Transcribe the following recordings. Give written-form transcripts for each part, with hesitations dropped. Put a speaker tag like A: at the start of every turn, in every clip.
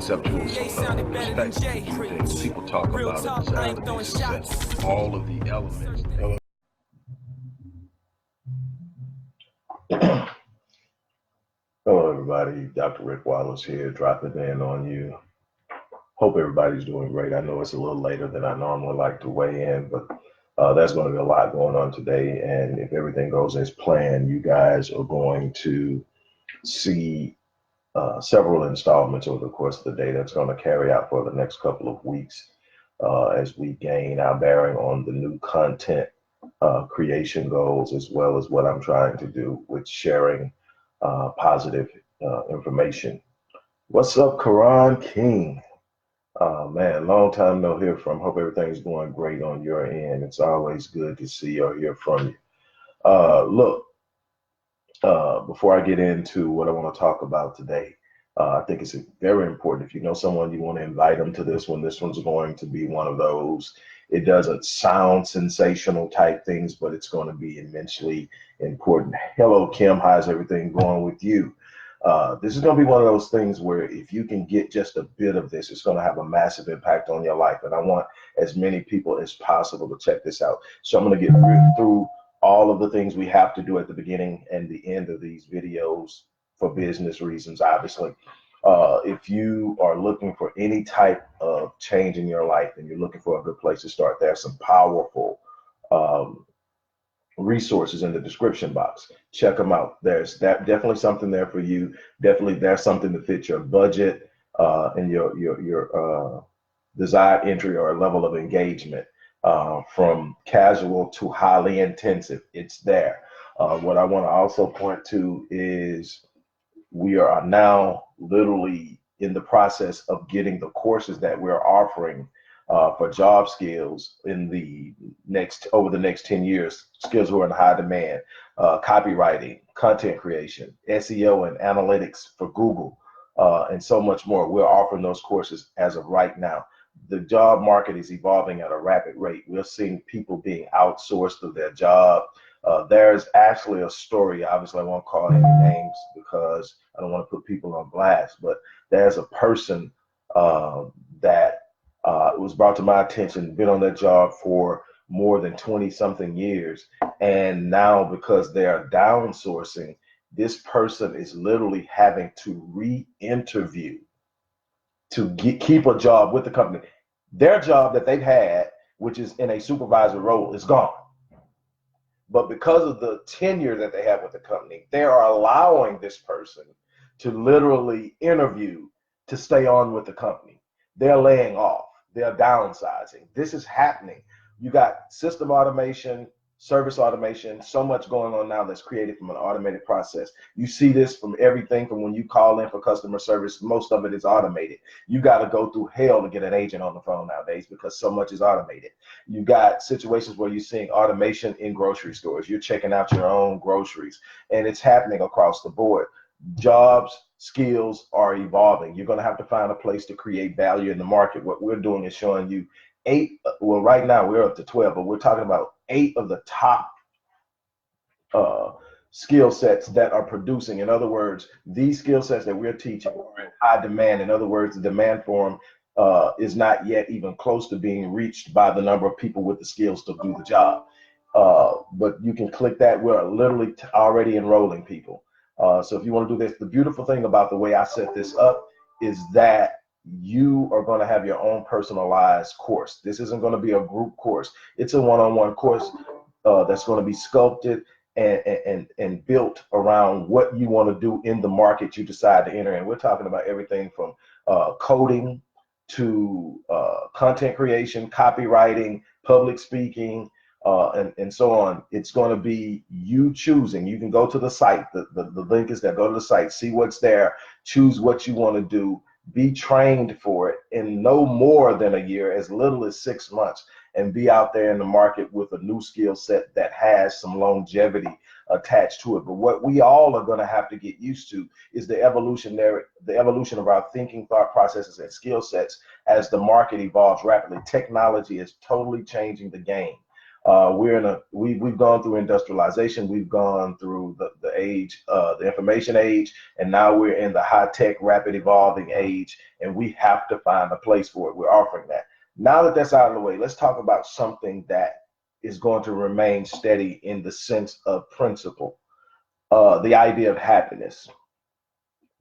A: conceptual perspective to view things. People talk about it as element success, all of the elements.
B: Hello, everybody. Dr. Rick Wallace here, dropping in on you. Hope everybody's doing great. I know it's a little later than I normally like to weigh in, but there's going to be a lot going on today. And if everything goes as planned, you guys are going to see several installments over the course of the day that's going to carry out for the next couple of weeks as we gain our bearing on the new content creation goals, as well as what I'm trying to do with sharing positive information. What's up, Karan King? Man, long time no hear from. Hope everything's going great on your end. It's always good to see or hear from you. Look, before I get into what I want to talk about today, I think it's very important. If you know someone, you want to invite them to this one. This one's going to be one of those. It doesn't sound sensational type things, but it's going to be immensely important. Hello, Kim. How's everything going with you? This is going to be one of those things where if you can get just a bit of this, it's going to have a massive impact on your life. And I want as many people as possible to check this out. So I'm going to get through all of the things we have to do at the beginning and the end of these videos for business reasons, obviously. If you are looking for any type of change in your life and you're looking for a good place to start, there's some powerful resources in the description box. Check them out. There's definitely something there for you. Definitely there's something to fit your budget and your desired entry or level of engagement, from casual to highly intensive. It's there. What I want to also point to is we are now literally in the process of getting the courses that we're offering for job skills over the next 10 years, skills who are in high demand, copywriting, content creation, SEO and analytics for Google, and so much more. We're offering those courses as of right now. The job market is evolving at a rapid rate. We're seeing people being outsourced of their job. There's actually a story, obviously I won't call any names because I don't want to put people on blast, but there's a person that it was brought to my attention, been on that job for more than 20 something years. And now because they are downsoursing, this person is literally having to re-interview to keep a job with the company. Their job that they've had, which is in a supervisor role, is gone. But because of the tenure that they have with the company, they are allowing this person to literally interview to stay on with the company. They're laying off. They're downsizing. This is happening. You got system automation, service automation, so much going on now that's created from an automated process. You see this from everything from when you call in for customer service, most of it is automated. You got to go through hell to get an agent on the phone nowadays because so much is automated. You got situations where you're seeing automation in grocery stores. You're checking out your own groceries, and it's happening across the board. Jobs, skills are evolving. You're going to have to find a place to create value in the market. What we're doing is showing you right now we're up to 12, but we're talking about 8 of the top skill sets that are producing. In other words, these skill sets that we're teaching are in high demand. In other words, the demand for them is not yet even close to being reached by the number of people with the skills to do the job. But you can click that. We're literally already enrolling people. So if you want to do this, the beautiful thing about the way I set this up is that you are going to have your own personalized course. This isn't going to be a group course. It's a one-on-one course that's going to be sculpted and built around what you want to do in the market you decide to enter in. We're talking about everything from coding to content creation, copywriting, public speaking, and so on. It's going to be you choosing. You can go to the site. The link is there. Go to the site, see what's there, choose what you want to do, be trained for it in no more than a year, as little as 6 months, and be out there in the market with a new skill set that has some longevity attached to it. But what we all are going to have to get used to is the evolution of our thinking, thought processes, and skill sets as the market evolves rapidly. Technology is totally changing the game. We've gone through industrialization. We've gone through the age, the information age, and now we're in the high-tech, rapid evolving age, and we have to find a place for it. We're offering that. Now that that's out of the way, let's talk about something that is going to remain steady in the sense of principle, the idea of happiness.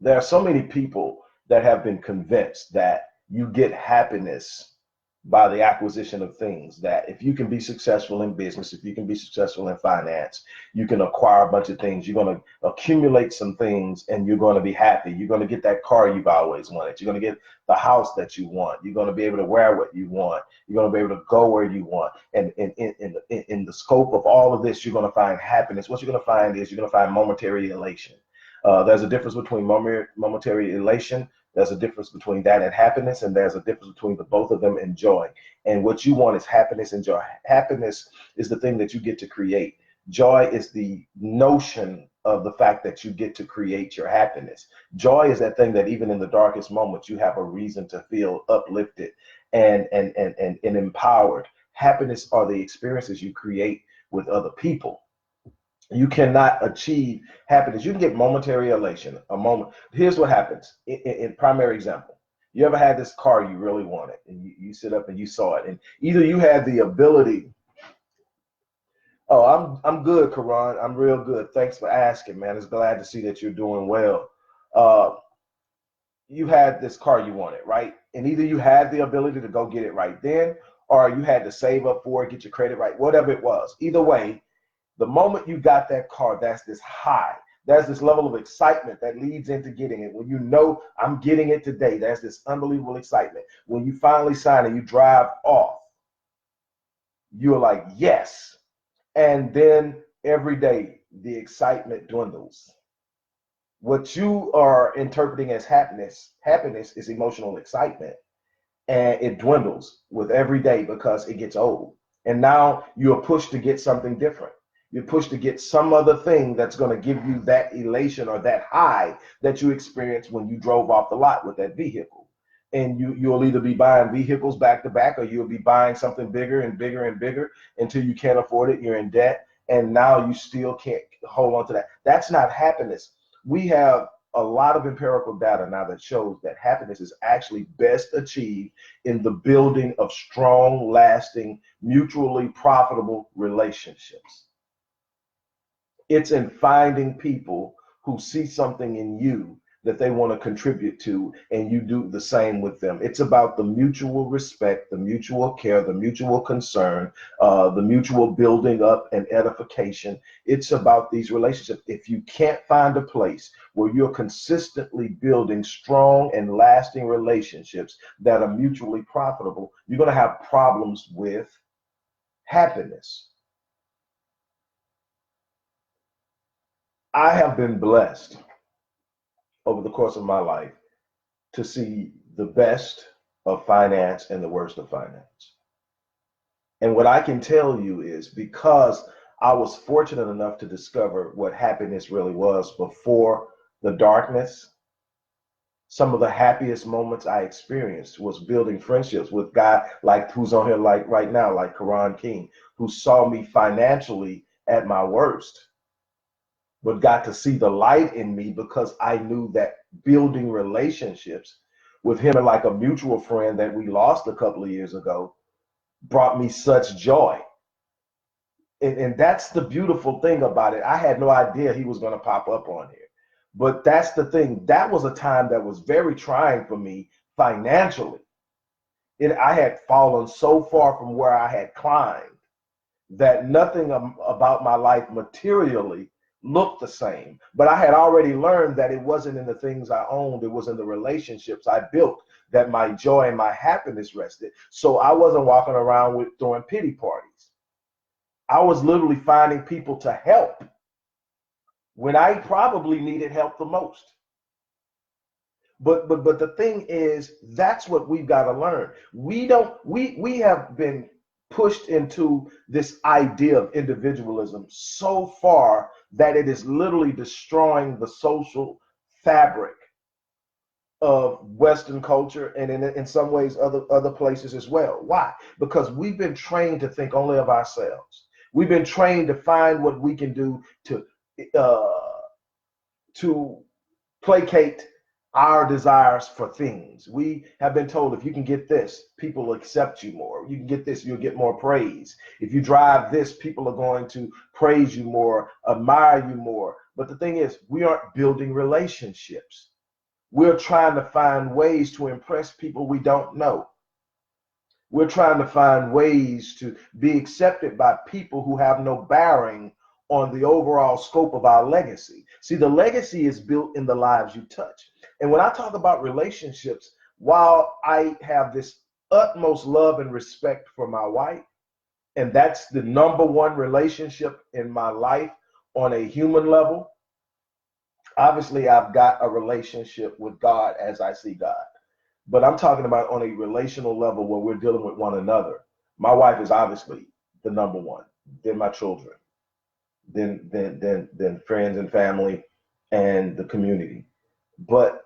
B: There are so many people that have been convinced that you get happiness by the acquisition of things, that if you can be successful in business, if you can be successful in finance, you can acquire a bunch of things. You're going to accumulate some things and you're going to be happy. You're going to get that car you've always wanted. You're going to get the house that you want. You're going to be able to wear what you want. You're going to be able to go where you want. And in the scope of all of this, you're going to find happiness. What you're going to find is you're going to find momentary elation. There's a difference between momentary elation. There's a difference between that and happiness, and there's a difference between the both of them and joy. And what you want is happiness and joy. Happiness is the thing that you get to create. Joy is the notion of the fact that you get to create your happiness. Joy is that thing that even in the darkest moments, you have a reason to feel uplifted and empowered. Happiness are the experiences you create with other people. You cannot achieve happiness. You can get momentary elation, a moment. Here's what happens in primary example. You ever had this car you really wanted, and you sit up and you saw it, and either you had the ability. Oh, I'm good, Karan. I'm real good. Thanks for asking, man. It's glad to see that you're doing well. You had this car you wanted, right? And either you had the ability to go get it right then, or you had to save up for it, get your credit right, whatever it was. Either way, the moment you got that car, that's this high. There's this level of excitement that leads into getting it. When you know I'm getting it today, there's this unbelievable excitement. When you finally sign and you drive off, you're like, yes. And then every day, the excitement dwindles. What you are interpreting as happiness is emotional excitement. And it dwindles with every day because it gets old. And now you're pushed to get something different. You're pushed to get some other thing that's going to give you that elation or that high that you experienced when you drove off the lot with that vehicle. And you'll either be buying vehicles back to back, or you'll be buying something bigger and bigger and bigger until you can't afford it. You're in debt. And now you still can't hold on to that. That's not happiness. We have a lot of empirical data now that shows that happiness is actually best achieved in the building of strong, lasting, mutually profitable relationships. It's in finding people who see something in you that they want to contribute to, and you do the same with them. It's about the mutual respect, the mutual care, the mutual concern, the mutual building up and edification. It's about these relationships. If you can't find a place where you're consistently building strong and lasting relationships that are mutually profitable, you're going to have problems with happiness. I have been blessed over the course of my life to see the best of finance and the worst of finance. And what I can tell you is, because I was fortunate enough to discover what happiness really was before the darkness, some of the happiest moments I experienced was building friendships with guys like who's on here like right now, like Karan King, who saw me financially at my worst, but got to see the light in me because I knew that building relationships with him and like a mutual friend that we lost a couple of years ago brought me such joy. And that's the beautiful thing about it. I had no idea he was going to pop up on here. But that's the thing. That was a time that was very trying for me financially. I had fallen so far from where I had climbed that nothing about my life materially looked the same. But I had already learned that it wasn't in the things I owned, it was in the relationships I built that my joy and my happiness rested. So I wasn't walking around with throwing pity parties. I was literally finding people to help when I probably needed help the most. But the thing is, that's what we've got to learn. We have been pushed into this idea of individualism so far that it is literally destroying the social fabric of Western culture, and in some ways other places as well. Why? Because we've been trained to think only of ourselves. We've been trained to find what we can do to to placate our desires for things. We have been told if you can get this, people will accept you more. You can get this, you'll get more praise. If you drive this, people are going to praise you more, admire you more. But the thing is, we aren't building relationships. We're trying to find ways to impress people we don't know. We're trying to find ways to be accepted by people who have no bearing on the overall scope of our legacy. See, the legacy is built in the lives you touch. And when I talk about relationships, while I have this utmost love and respect for my wife, and that's the number one relationship in my life on a human level, obviously I've got a relationship with God as I see God. But I'm talking about on a relational level where we're dealing with one another. My wife is obviously the number one, then my children, then friends and family and the community. But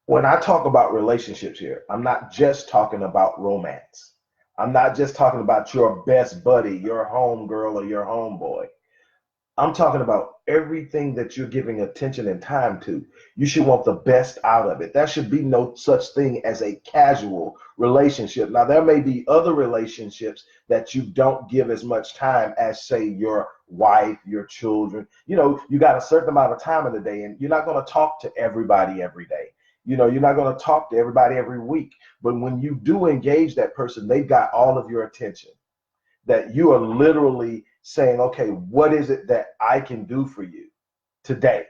B: when I talk about relationships here, I'm not just talking about romance. I'm not just talking about your best buddy, your home girl or your homeboy. I'm talking about everything that you're giving attention and time to. You should want the best out of it. There should be no such thing as a casual relationship. Now, there may be other relationships that you don't give as much time as, say, your wife, your children. You know, you got a certain amount of time in the day, and you're not going to talk to everybody every day. You know, you're not going to talk to everybody every week. But when you do engage that person, they've got all of your attention. That you are literally saying, okay, what is it that I can do for you today?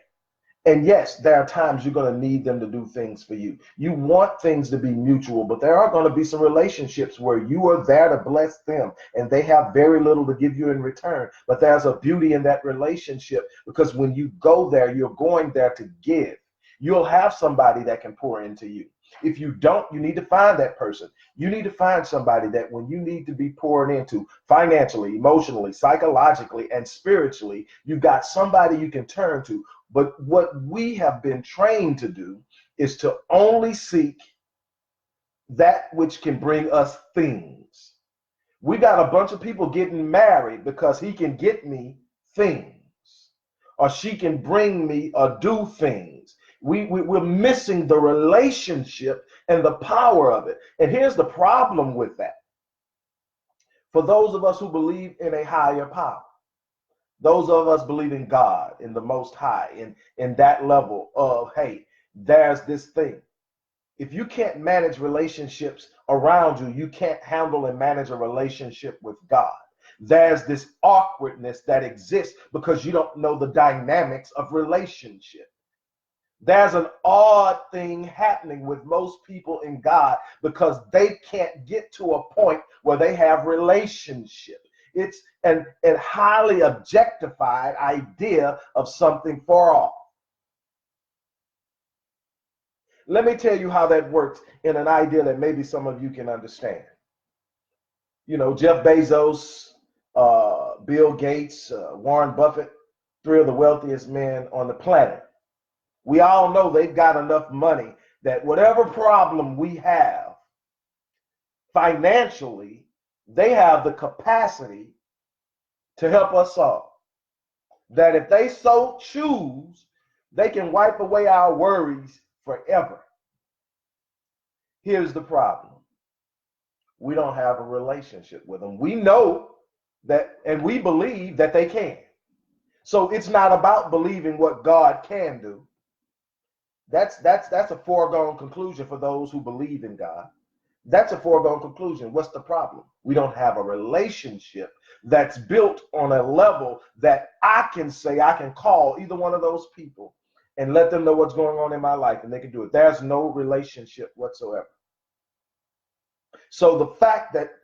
B: And yes, there are times you're going to need them to do things for you. You want things to be mutual, but there are going to be some relationships where you are there to bless them and they have very little to give you in return. But there's a beauty in that relationship because when you go there, you're going there to give. You'll have somebody that can pour into you. If you don't, you need to find that person. You need to find somebody that when you need to be poured into financially, emotionally, psychologically, and spiritually, you've got somebody you can turn to. But what we have been trained to do is to only seek that which can bring us things. We got a bunch of people getting married because he can get me things, or she can bring me or do things. We're missing the relationship and the power of it. And here's the problem with that. For those of us who believe in a higher power, those of us believe in God, in the Most High, in that level of, hey, there's this thing. If you can't manage relationships around you, you can't handle and manage a relationship with God. There's this awkwardness that exists because you don't know the dynamics of relationship. There's an odd thing happening with most people in God because they can't get to a point where they have relationship. It's an highly objectified idea of something far off. Let me tell you how that works in an idea that maybe some of you can understand. You know, Jeff Bezos, Bill Gates, Warren Buffett, three of the wealthiest men on the planet. We all know they've got enough money that whatever problem we have financially, they have the capacity to help us solve. That if they so choose, they can wipe away our worries forever. Here's the problem. We don't have a relationship with them. We know that, and we believe that they can. So it's not about believing what God can do. That's a foregone conclusion for those who believe in God. That's a foregone conclusion. What's the problem? We don't have a relationship that's built on a level that I can say, I can call either one of those people and let them know what's going on in my life and they can do it. There's no relationship whatsoever. So the fact that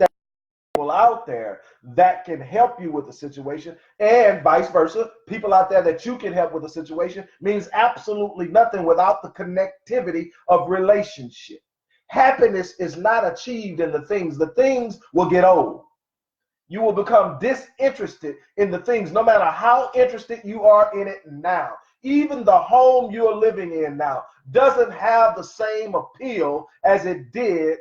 B: people out there that can help you with the situation and vice versa, people out there that you can help with the situation means absolutely nothing without the connectivity of relationship. Happiness is not achieved in the things. The things will get old. You will become disinterested in the things, no matter how interested you are in it now. Even the home you're living in now doesn't have the same appeal as it did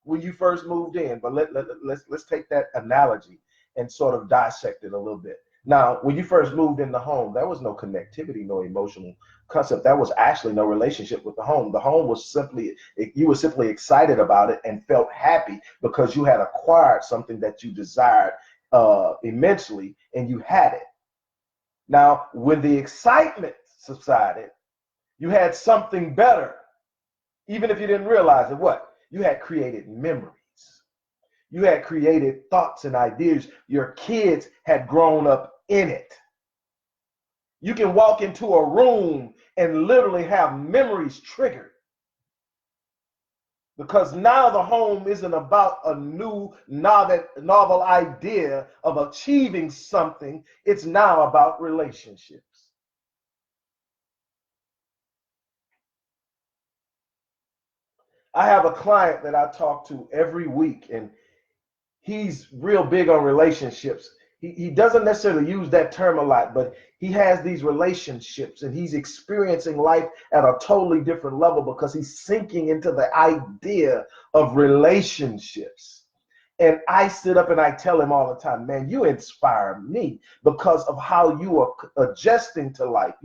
B: when you first moved in. But let's take that analogy and sort of dissect it a little bit. Now, when you first moved in the home, there was no connectivity, no emotional concept. There was actually no relationship with the home. The home was simply, you were simply excited about it and felt happy because you had acquired something that you desired immensely, and you had it. Now, when the excitement subsided, you had something better, even if you didn't realize it. What? You had created memories. You had created thoughts and ideas. Your kids had grown up in it. You can walk into a room and literally have memories triggered, because now the home isn't about a new novel idea of achieving something. It's now about relationships. I have a client that I talk to every week, and he's real big on relationships. He doesn't necessarily use that term a lot, but he has these relationships and he's experiencing life at a totally different level because he's sinking into the idea of relationships. And I sit up and I tell him all the time, man, you inspire me because of how you are adjusting to life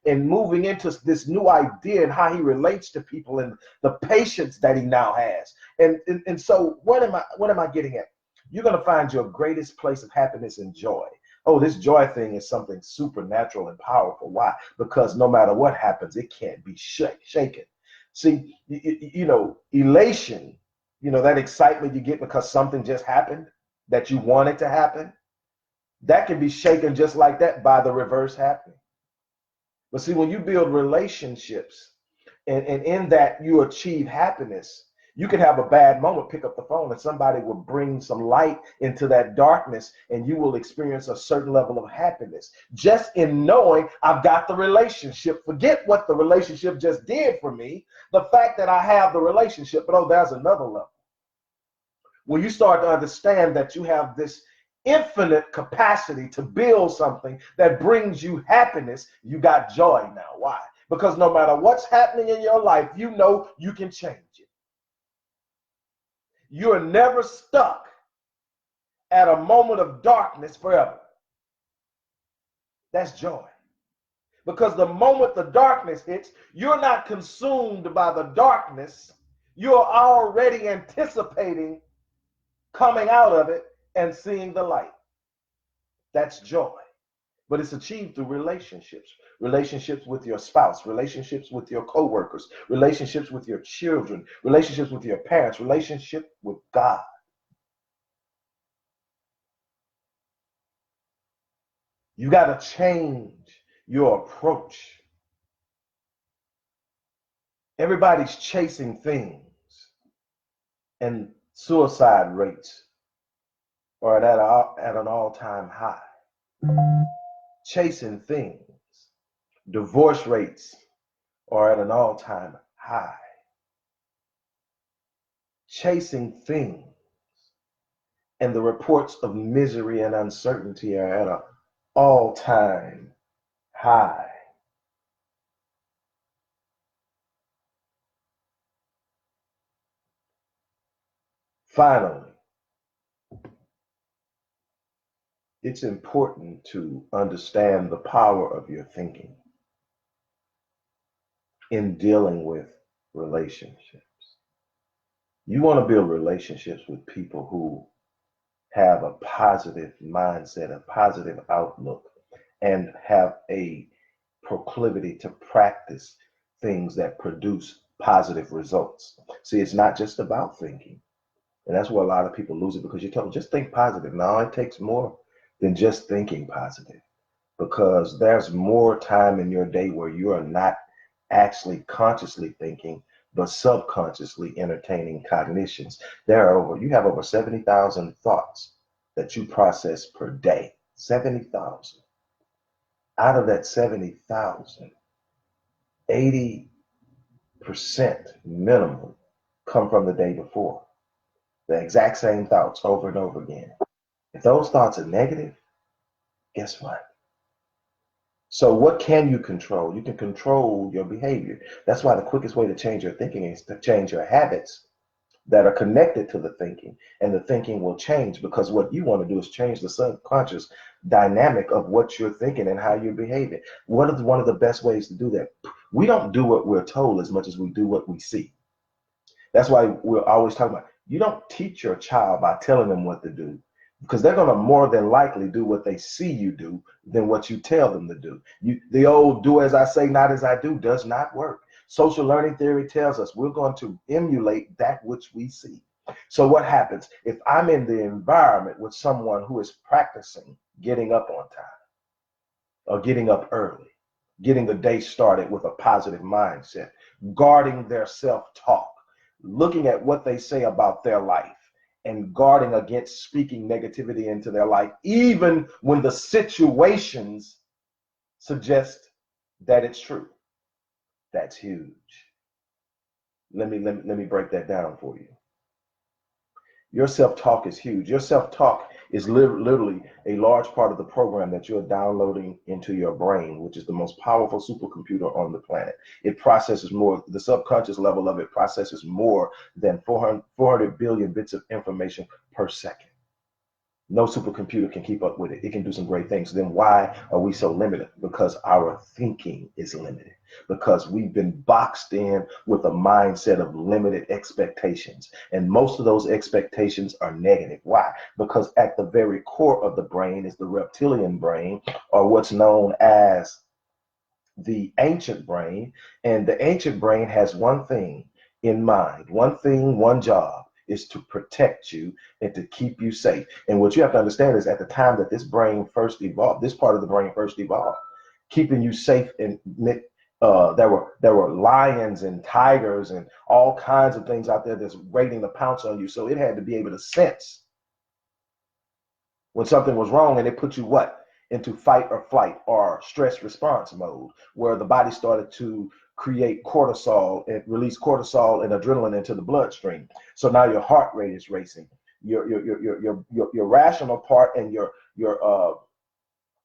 B: and moving into this new idea and how he relates to people and the patience that he now has. And so what am I getting at? You're going to find your greatest place of happiness and joy. Oh, this joy thing is something supernatural and powerful. Why? Because no matter what happens, it can't be shaken. See, elation, that excitement you get because something just happened that you wanted to happen, that can be shaken just like that by the reverse happening. But see, when you build relationships and in that you achieve happiness, you can have a bad moment, pick up the phone, and somebody will bring some light into that darkness, and you will experience a certain level of happiness just in knowing I've got the relationship. Forget what the relationship just did for me, the fact that I have the relationship. But oh, there's another level. When you start to understand that you have this infinite capacity to build something that brings you happiness, you got joy now. Why? Because no matter what's happening in your life, you know you can change it. You're never stuck at a moment of darkness forever. That's joy. Because the moment the darkness hits, you're not consumed by the darkness. You're already anticipating coming out of it and seeing the light. That's joy. But it's achieved through relationships. Relationships with your spouse, relationships with your coworkers, relationships with your children, relationships with your parents, relationship with God. You got to change your approach. Everybody's chasing things, and suicide rates are at an all-time high. Chasing things. Divorce rates are at an all-time high. Chasing things. And the reports of misery and uncertainty are at an all-time high. Finally, it's important to understand the power of your thinking in dealing with relationships. You want to build relationships with people who have a positive mindset, a positive outlook, and have a proclivity to practice things that produce positive results. See, it's not just about thinking. And that's where a lot of people lose it, because you're told, just think positive. Now, it takes more than just thinking positive, because there's more time in your day where you are not actually consciously thinking, but subconsciously entertaining cognitions. You have over 70,000 thoughts that you process per day. 70,000. Out of that 70,000, 80% minimum come from the day before. The exact same thoughts over and over again. If those thoughts are negative, guess what? So what can you control? You can control your behavior. That's why the quickest way to change your thinking is to change your habits. that are connected to the thinking, and the thinking will change, because what you want to do is change the subconscious dynamic of what you're thinking and how you're behaving. What is one of the best ways to do that? We don't do what we're told as much as we do what we see. That's why we're always talking about, you don't teach your child by telling them what to do, because they're going to more than likely do what they see you do than what you tell them to do. The old do as I say, not as I do does not work. Social learning theory tells us we're going to emulate that which we see. So what happens if I'm in the environment with someone who is practicing getting up on time or getting up early, getting the day started with a positive mindset, guarding their self-talk, looking at what they say about their life, and guarding against speaking negativity into their life, even when the situations suggest that it's true? That's huge. Let me break that down for you. Your self-talk is huge. Your self-talk is literally a large part of the program that you're downloading into your brain, which is the most powerful supercomputer on the planet. It processes more, the subconscious level of it processes more than 400 billion bits of information per second. No supercomputer can keep up with it. It can do some great things. Then why are we so limited? Because our thinking is limited. Because we've been boxed in with a mindset of limited expectations. And most of those expectations are negative. Why? Because at the very core of the brain is the reptilian brain, or what's known as the ancient brain. And the ancient brain has one thing in mind, one thing, one job, is to protect you and to keep you safe. And what you have to understand is, at the time that this brain first evolved, this part of the brain first evolved, keeping you safe, and there were lions and tigers and all kinds of things out there that's waiting to pounce on you. So it had to be able to sense when something was wrong, and it put you what? Into fight or flight or stress response mode, where the body started to create cortisol and release cortisol and adrenaline into the bloodstream. So now your heart rate is racing. Your rational part and your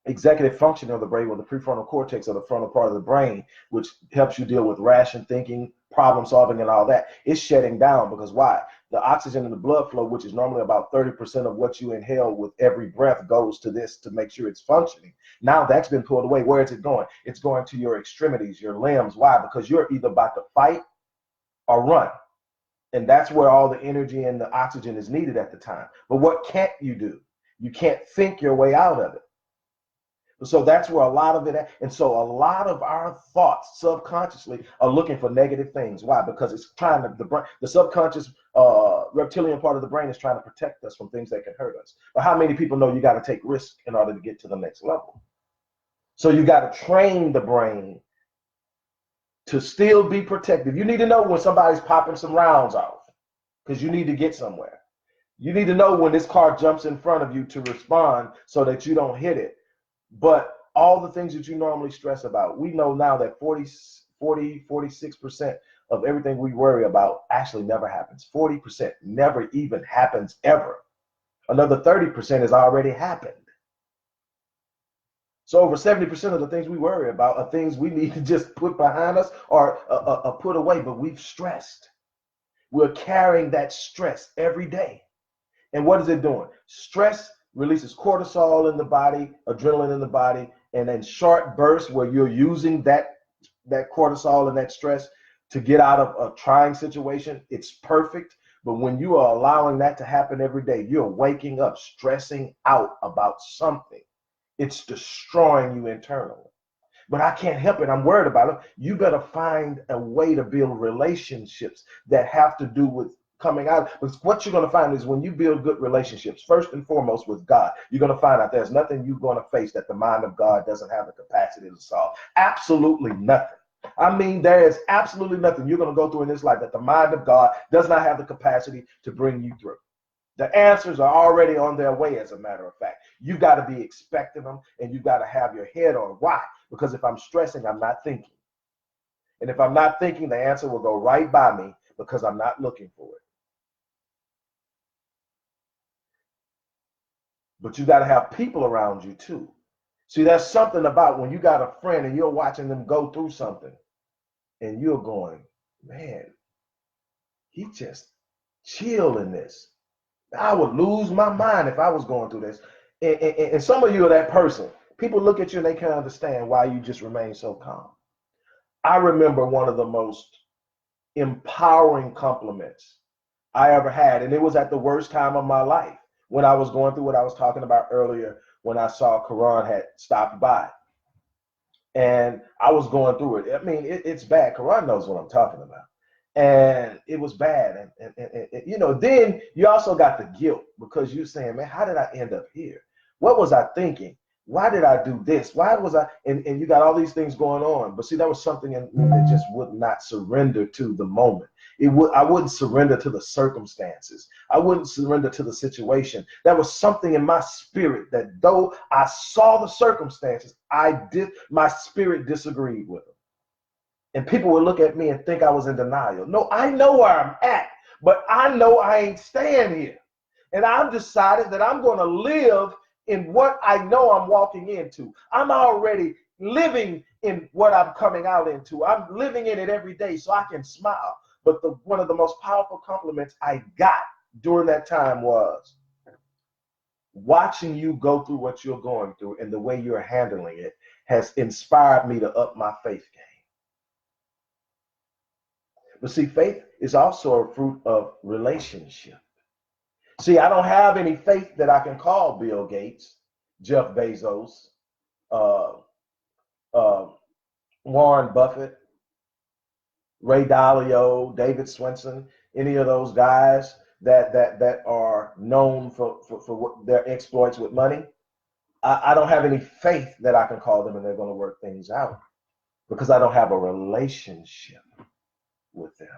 B: executive function of the brain, or the prefrontal cortex, or the frontal part of the brain, which helps you deal with rational thinking, problem solving, and all that, is shutting down. Because why? The oxygen in the blood flow, which is normally about 30% of what you inhale with every breath, goes to this to make sure it's functioning. Now that's been pulled away. Where is it going? It's going to your extremities, your limbs. Why? Because you're either about to fight or run. And that's where all the energy and the oxygen is needed at the time. But what can't you do? You can't think your way out of it. So that's where a lot of it, and so a lot of our thoughts subconsciously are looking for negative things. Why? Because it's trying to, the subconscious reptilian part of the brain is trying to protect us from things that can hurt us. But how many people know you got to take risks in order to get to the next level? So you got to train the brain to still be protective. You need to know when somebody's popping some rounds off, because you need to get somewhere. You need to know when this car jumps in front of you to respond so that you don't hit it. But all the things that you normally stress about, we know now that 46% of everything we worry about actually never happens. 40% never even happens ever. Another 30% has already happened. So over 70% of the things we worry about are things we need to just put behind us or put away, but we've stressed. We're carrying that stress every day. And what is it doing? Stress releases cortisol in the body, adrenaline in the body, and then short bursts where you're using that cortisol and that stress to get out of a trying situation. It's perfect. But when you are allowing that to happen every day, you're waking up stressing out about something. It's destroying you internally. But I can't help it. I'm worried about it. You better find a way to build relationships that have to do with coming out. Because what you're going to find is, when you build good relationships, first and foremost with God, you're going to find out there's nothing you're going to face that the mind of God doesn't have the capacity to solve. Absolutely nothing. I mean, there is absolutely nothing you're going to go through in this life that the mind of God does not have the capacity to bring you through. The answers are already on their way, as a matter of fact. You've got to be expecting them, and you've got to have your head on. Why? Because if I'm stressing, I'm not thinking. And if I'm not thinking, the answer will go right by me because I'm not looking for it. But you got to have people around you too. See, there's something about when you got a friend and you're watching them go through something and you're going, man, he just Chill in this. I would lose my mind if I was going through this. And some of you are that person. People look at you and they can't understand why you just remain so calm. I remember one of the most empowering compliments I ever had, and it was at the worst time of my life when I was going through what I was talking about earlier when I saw Quran had stopped by. And I was going through it. I mean, it's bad. Quran knows what I'm talking about. And it was bad. And then you also got the guilt because you're saying, man, how did I end up here? What was I thinking? Why did I do this? Why was I? And you got all these things going on. But see, there was something in me that just would not surrender to the moment. I wouldn't surrender to the circumstances. I wouldn't surrender to the situation. There was something in my spirit that though I saw the circumstances, my spirit disagreed with them. And people would look at me and think I was in denial. No, I know where I'm at, but I know I ain't staying here. And I've decided that I'm going to live in what I know I'm walking into. I'm already living in what I'm coming out into. I'm living in it every day so I can smile. But one of the most powerful compliments I got during that time was watching you go through what you're going through and the way you're handling it has inspired me to up my faith game. But see, faith is also a fruit of relationship. See, I don't have any faith that I can call Bill Gates, Jeff Bezos, uh, uh, Warren Buffett, Ray Dalio, David Swenson, any of those guys that are known for what their exploits with money. I don't have any faith that I can call them and they're going to work things out because I don't have a relationship with them.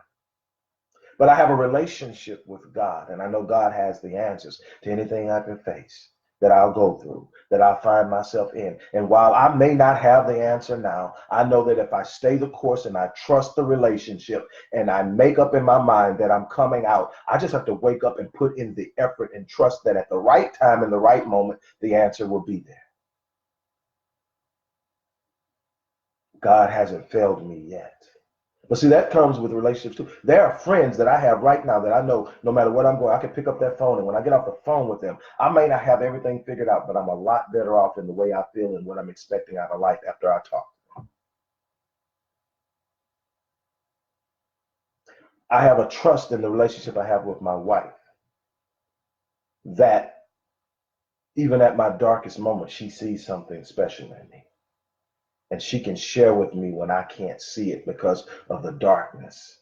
B: But I have a relationship with God, and I know God has the answers to anything I can face, that I'll go through, that I'll find myself in. And while I may not have the answer now, I know that if I stay the course and I trust the relationship and I make up in my mind that I'm coming out, I just have to wake up and put in the effort and trust that at the right time, in the right moment, the answer will be there. God hasn't failed me yet. But see, that comes with relationships too. There are friends that I have right now that I know no matter what I'm going, I can pick up that phone. And when I get off the phone with them, I may not have everything figured out, but I'm a lot better off in the way I feel and what I'm expecting out of life after I talk. I have a trust in the relationship I have with my wife that even at my darkest moment, she sees something special in me. And she can share with me when I can't see it because of the darkness,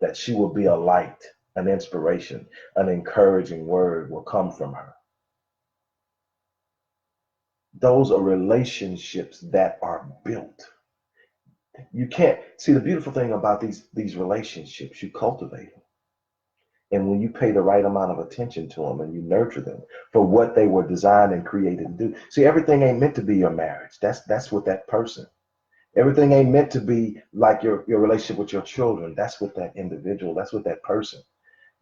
B: that she will be a light, an inspiration, an encouraging word will come from her. Those are relationships that are built. You can't see the beautiful thing about these relationships, you cultivate them. And when you pay the right amount of attention to them and you nurture them for what they were designed and created to do. See, everything ain't meant to be your marriage. That's with that person. Everything ain't meant to be like your relationship with your children. That's with that individual. That's with that person.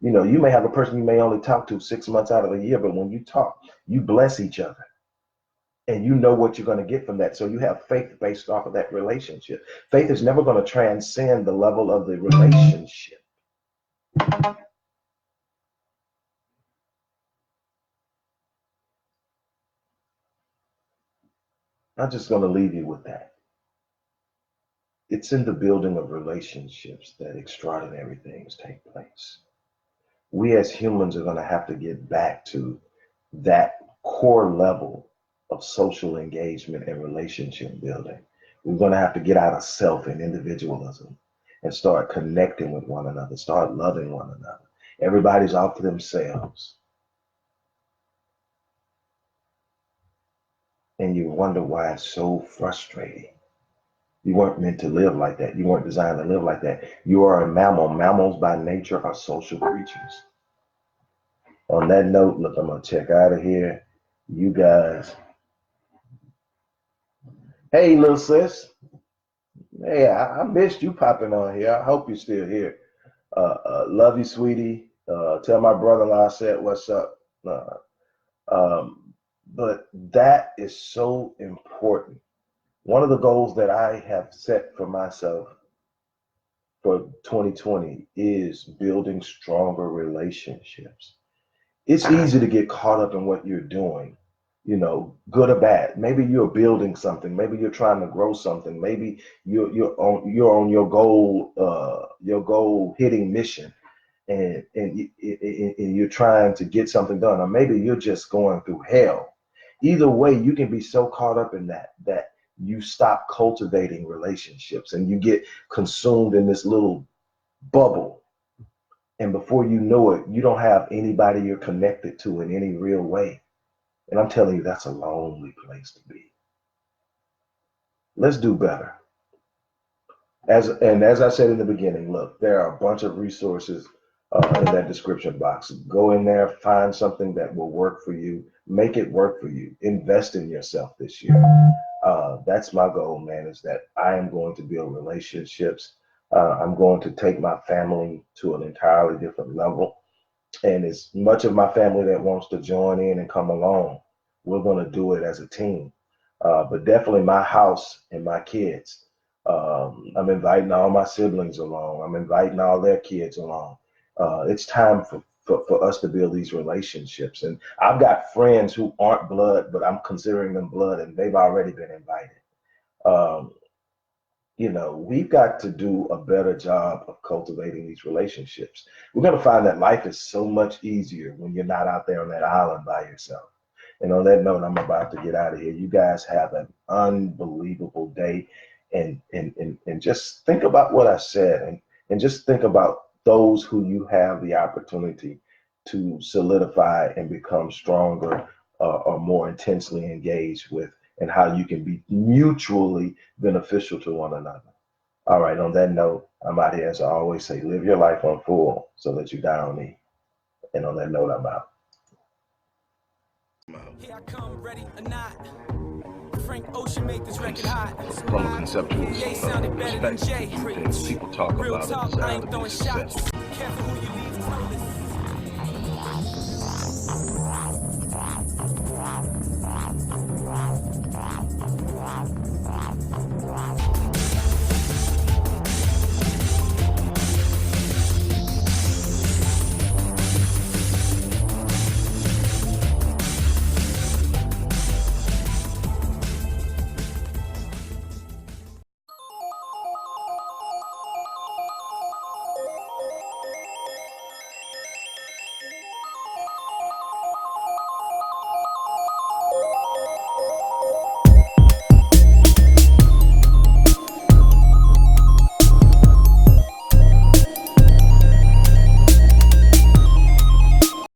B: You know, you may have a person you may only talk to 6 months out of the year, but when you talk, you bless each other. And you know what you're going to get from that. So you have faith based off of that relationship. Faith is never going to transcend the level of the relationship. I'm just going to leave you with that. It's in the building of relationships that extraordinary things take place. We as humans are going to have to get back to that core level of social engagement and relationship building. We're going to have to get out of self and individualism and start connecting with one another, start loving one another. Everybody's out for themselves. And you wonder why it's so frustrating. You weren't meant to live like that. You weren't designed to live like that. You are a mammal. Mammals by nature are social creatures. On that note, look, I'm going to check out of here. You guys. Hey, little sis. Hey, I missed you popping on here. I hope you're still here. Love you, sweetie. Tell my brother-in-law I said what's up. But that is so important. One of the goals that I have set for myself for 2020 is building stronger relationships. It's easy to get caught up in what you're doing, good or bad. Maybe you're building something. Maybe you're trying to grow something. Maybe you're on your goal hitting mission, and you're trying to get something done, or maybe you're just going through hell. Either way, you can be so caught up in that you stop cultivating relationships and you get consumed in this little bubble. And before you know it, you don't have anybody you're connected to in any real way. And I'm telling you, that's a lonely place to be. Let's do better. As I said in the beginning, look, there are a bunch of resources in that description box. Go in there, find something that will work for you, make it work for you. Invest in yourself this year. That's my goal, man, is that I am going to build relationships. I'm going to take my family to an entirely different level. And as much of my family that wants to join in and come along, we're going to do it as a team. But definitely my house and my kids. I'm inviting all my siblings along. I'm inviting all their kids along. It's time for us to build these relationships. And I've got friends who aren't blood, but I'm considering them blood, and they've already been invited. We've got to do a better job of cultivating these relationships. We're going to find that life is so much easier when you're not out there on that island by yourself. And on that note, I'm about to get out of here. You guys have an unbelievable day. And just think about what I said, and just think about those who you have the opportunity to solidify and become stronger or more intensely engaged with, and how you can be mutually beneficial to one another. All right, on that note, I'm out here. As I always say, live your life on full so that you die on E. And on that note, I'm out.
C: Here I come, ready or not. Frank Ocean make this record hot.
A: From a conceptual
C: sounded better than Jay.
A: perspective, people talk
C: Real
A: about
C: talk,
A: it as
C: I ain't throwing shots. Careful who